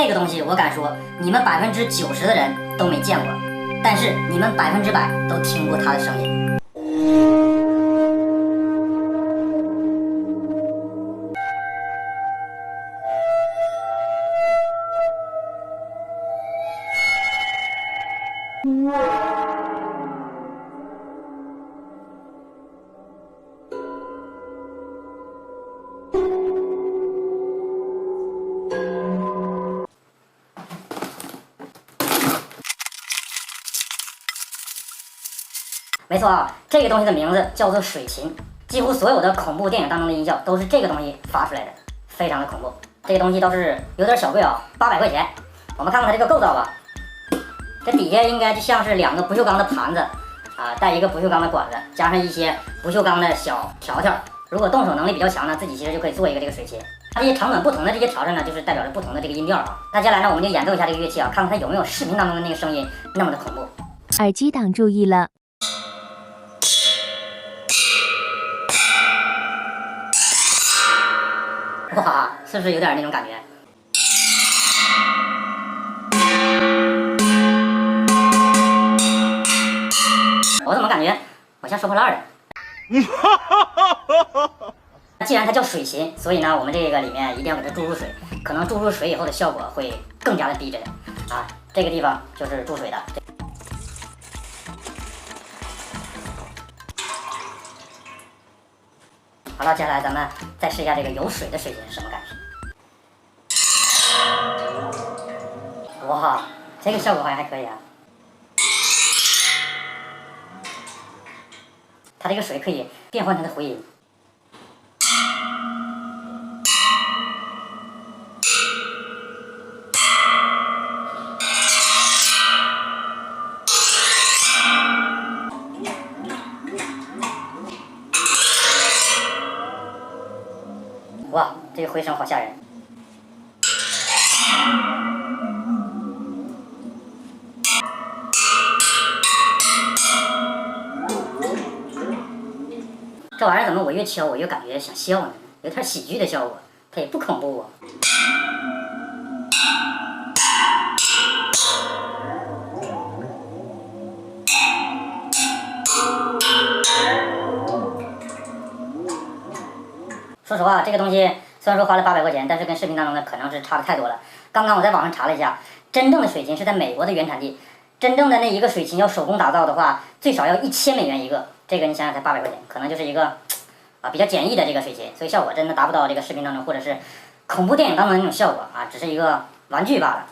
这个东西我敢说，你们90%的人都没见过，但是你们100%都听过他的声音。没错啊，这个东西的名字叫做水琴，几乎所有的恐怖电影当中的音效都是这个东西发出来的，非常的恐怖。这个东西倒是有点小贵啊，800块钱。我们看看它这个构造吧，这底下应该就像是2个不锈钢的盘子啊，带一个不锈钢的管子，加上一些不锈钢的小条条。如果动手能力比较强呢，自己其实就可以做一个这个水琴。它这些长短不同的这些条条呢，就是代表着不同的这个音调啊。那接下来呢，我们就演奏一下这个乐器啊，看看它有没有视频当中的那个声音那么的恐怖。耳机党注意了。哇，是不是有点那种感觉？我怎么感觉我像收破烂的？既然它叫水琴，所以呢，我们这个里面一定要给它注入水，可能注入水以后的效果会更加的逼真啊。这个地方就是注水的。好了，接下来咱们再试一下这个有水的水琴是什么感觉。哇，这个效果好像还可以啊。它这个水可以变换它的回音。哇，这个回声好吓人！这玩意儿怎么我越敲我越感觉想笑呢？有点喜剧的效果，它也不恐怖啊。说实话，这个东西虽然说花了800块钱，但是跟视频当中的可能是差的太多了。刚刚我在网上查了一下，真正的水琴是在美国的原产地，真正的那一个水琴要手工打造的话，最少要1000美元一个。这个你想想才800块钱，可能就是一个比较简易的这个水琴，所以效果真的达不到这个视频当中或者是恐怖电影当中的那种效果啊，只是一个玩具罢了。